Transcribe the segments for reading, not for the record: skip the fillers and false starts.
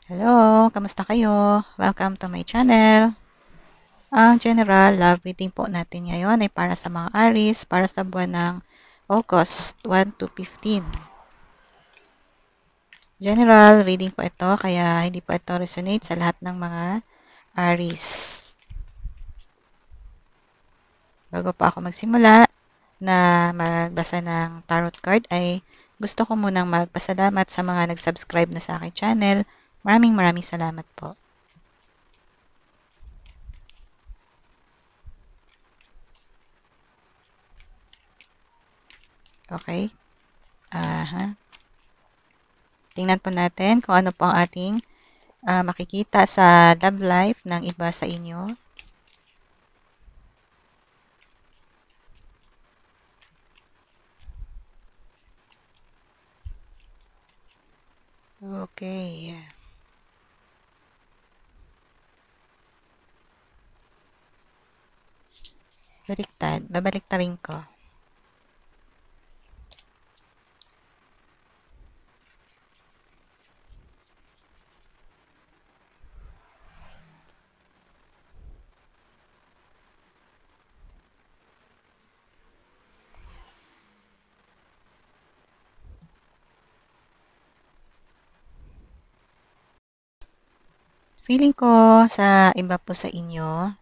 Hello, kamusta kayo? Welcome to my channel. Ang general love reading po natin ngayon ay para sa mga Aries, para sa buwan ng August 1 to 15. General reading po ito, kaya hindi po ito resonate sa lahat ng mga Aries. Bago pa ako magsimula na magbasa ng tarot card, ay gusto ko munang magpasalamat sa mga nag-subscribe na sa aking channel. Maraming salamat po. Okay? Aha. Tingnan po natin kung ano po ang ating makikita sa love life ng iba sa inyo. Okay. Baliktad. Babaliktarin ko. Feeling ko sa iba po sa inyo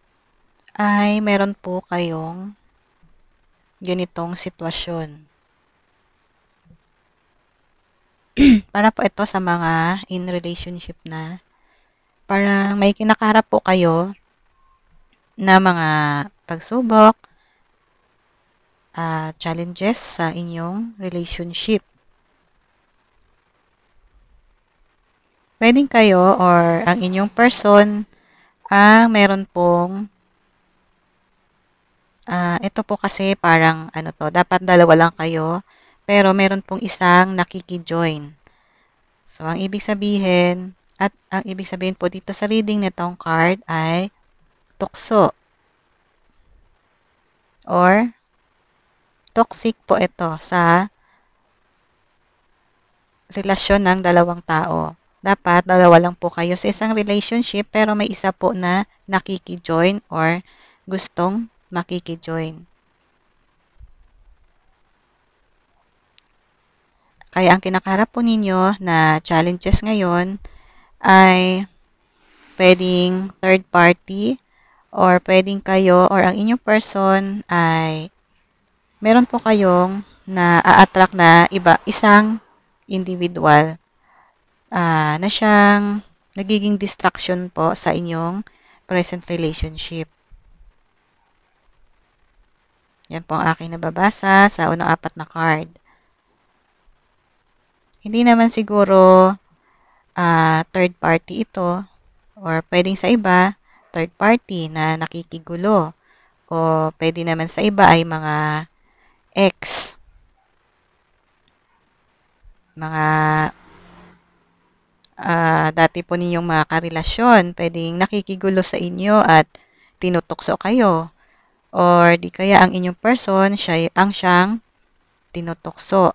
ay meron po kayong ganitong sitwasyon. Para po ito sa mga in relationship na. Parang may kinakaharap po kayo na mga pagsubok, challenges sa inyong relationship. Pwedeng kayo or ang inyong person ang meron pong ito po kasi parang ano to, dapat dalawa lang kayo, pero meron pong isang nakiki-join. So, ang ibig sabihin, at ang ibig sabihin po dito sa reading nitong card ay tukso or toxic po ito sa relasyon ng dalawang tao. Dapat dalawa lang po kayo sa isang relationship, pero may isa po na nakiki-join or gustong makiki-join. Kaya ang kinakaharap po ninyo na challenges ngayon ay pwedeng third party or pwedeng kayo or ang inyong person ay meron po kayong na-attract na isang individual na siyang nagiging distraction po sa inyong present relationship. Yan po ang aking nababasa sa unang apat na card. Hindi naman siguro third party ito or pwedeng sa iba, third party na nakikigulo o pwede naman sa iba ay mga ex, mga dati po ninyong mga karelasyon, pwedeng nakikigulo sa inyo at tinutukso kayo. Or di kaya ang inyong person, siya ang siyang tinutukso.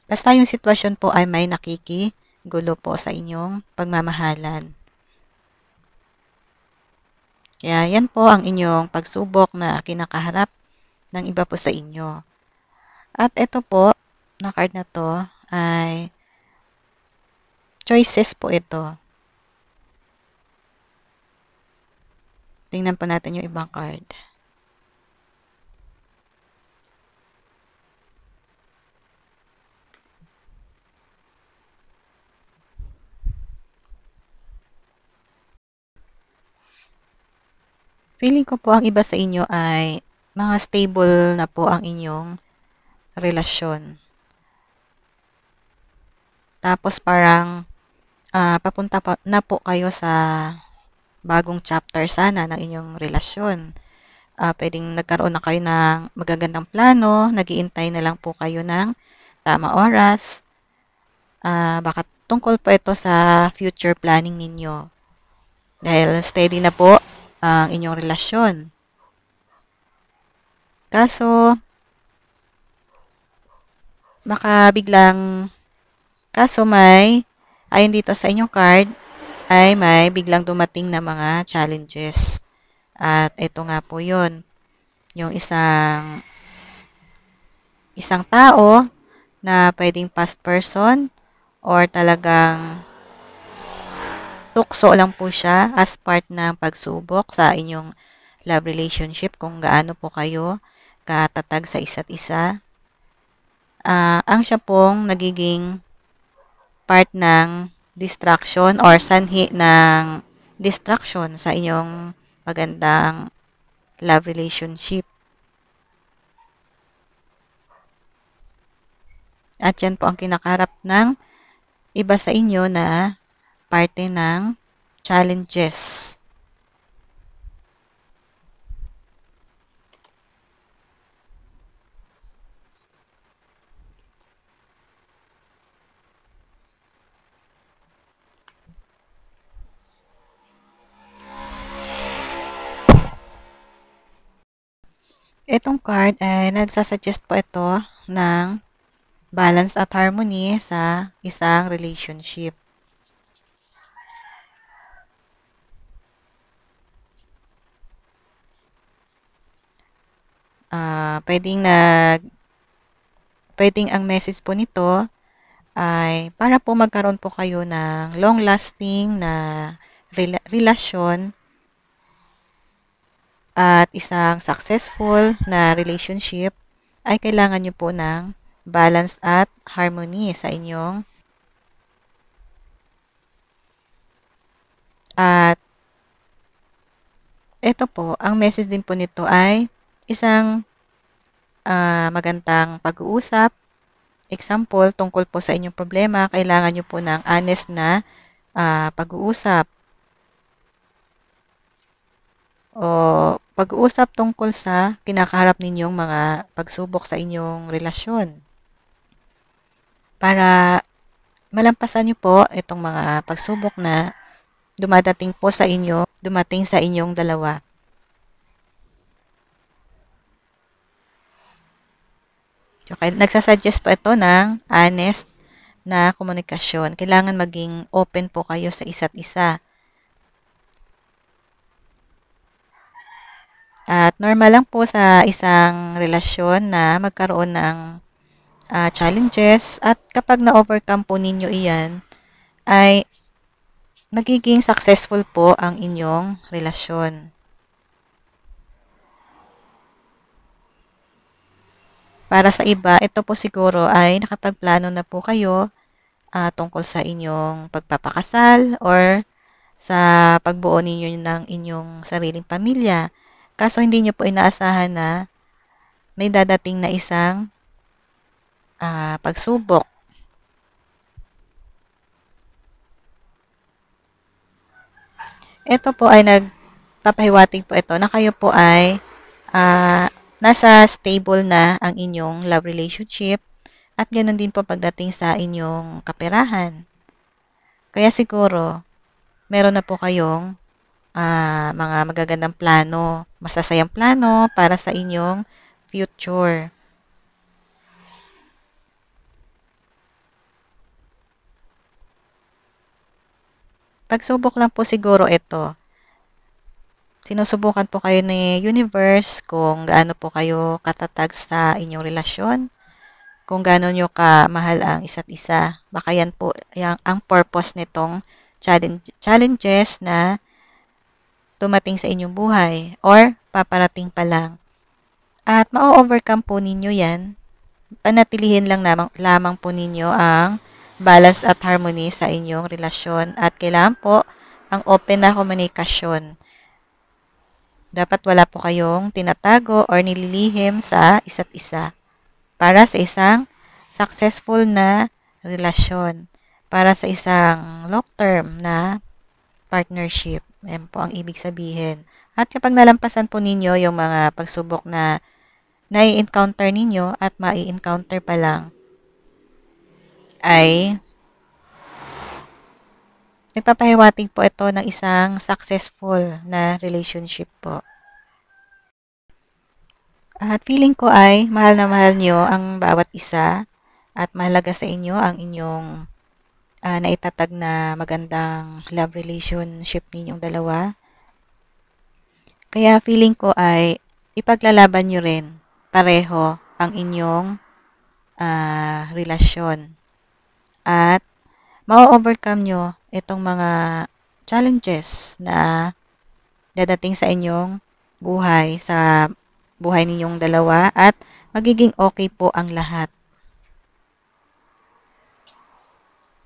Basta yung sitwasyon po ay may nakikigulo po sa inyong pagmamahalan. Kaya yan po ang inyong pagsubok na kinakaharap ng iba po sa inyo. At ito po, na card na to ay choices po ito. Tingnan po natin yung ibang card. Feeling ko po ang iba sa inyo ay mga stable na po ang inyong relasyon. Tapos parang papunta na po kayo sa bagong chapter sana ng inyong relasyon. Pwedeng nagkaroon na kayo ng magagandang plano, nag-iintay na lang po kayo ng tama oras. Baka tungkol po ito sa future planning ninyo. Dahil steady na po ang inyong relasyon. Kaso, baka biglang, kaso may ayon dito sa inyong card, ay may biglang dumating na mga challenges. At ito nga po yun, yung isang tao na pwedeng past person or talagang tukso lang po siya as part ng pagsubok sa inyong love relationship kung gaano po kayo katatag sa isa't isa. Ang siya pong nagiging part ng distraction or sanhi ng distraction sa inyong magandang love relationship. At yan po ang kinakaharap ng iba sa inyo na parte ng challenges. Itong card ay nagsasuggest po ito ng balance at harmony sa isang relationship. Pwedeng ang message po nito ay para po magkaroon po kayo ng long-lasting na relasyon at isang successful na relationship, ay kailangan nyo po ng balance at harmony sa inyong at ito po, ang message din po nito ay isang magandang pag-uusap. Example, tungkol po sa inyong problema, kailangan nyo po ng honest na pag-uusap. O pag-uusap tungkol sa kinakaharap ninyong mga pagsubok sa inyong relasyon. Para malampasan nyo po itong mga pagsubok na dumating sa inyong dalawa. So, nagsasuggest po ito ng honest na komunikasyon. Kailangan maging open po kayo sa isa't isa. At normal lang po sa isang relasyon na magkaroon ng challenges at kapag na-overcome po ninyo iyan, ay magiging successful po ang inyong relasyon. Para sa iba, ito po siguro ay nakapagplano na po kayo tungkol sa inyong pagpapakasal or sa pagbuo ninyo ng inyong sariling pamilya. Kaso hindi nyo po inaasahan na may dadating na isang pagsubok. Ito po ay nagpapahiwatig po ito na kayo po ay nasa stable na ang inyong love relationship at ganoon din po pagdating sa inyong kaperahan. Kaya siguro, meron na po kayong mga magagandang plano, masasayang plano para sa inyong future. Pagsubok lang po siguro ito. Sinusubukan po kayo ni universe kung gaano po kayo katatag sa inyong relasyon, kung gaano nyo kamahal ang isa't isa. Baka yan po ang purpose nitong challenges na tumating sa inyong buhay or paparating pa lang. At ma-overcome po ninyo yan. Panatilihin lang lamang po ninyo ang balance at harmony sa inyong relasyon at kailangan po ang open na komunikasyon. Dapat wala po kayong tinatago or nililihim sa isa't isa para sa isang successful na relasyon, para sa isang long-term na partnership. Yan po ang ibig sabihin. At kapag nalampasan po ninyo yung mga pagsubok na nai-encounter ninyo at mai-encounter pa lang, ay nagpapahiwatig po ito ng isang successful na relationship po. At feeling ko ay mahal na mahal nyo ang bawat isa at mahalaga sa inyo ang inyong naitatag na magandang love relationship ninyong dalawa. Kaya feeling ko ay ipaglalaban nyo rin pareho ang inyong relasyon. At ma-overcome nyo itong mga challenges na dadating sa inyong buhay, sa buhay ninyong dalawa, at magiging okay po ang lahat.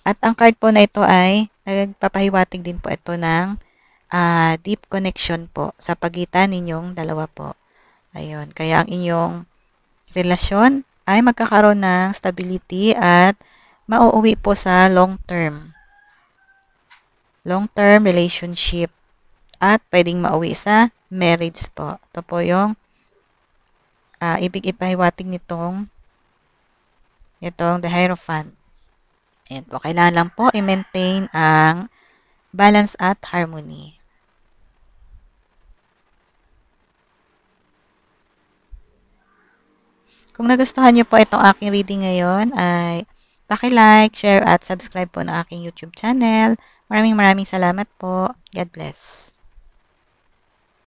At ang card po na ito ay nagpapahiwatig din po ito ng deep connection po sa pagitan ninyong dalawa po. Ayun, kaya ang inyong relasyon ay magkakaroon ng stability at mauuwi po sa long-term relationship at pwedeng mauwi sa marriage po. Ito po yung ibig ipahiwatig nitong the Hierophant. Ayan po, kailangan lang po i-maintain ang balance at harmony. Kung nagustuhan niyo po itong aking reading ngayon, ay paki-like, share, at subscribe po ng aking YouTube channel. Maraming salamat po. God bless.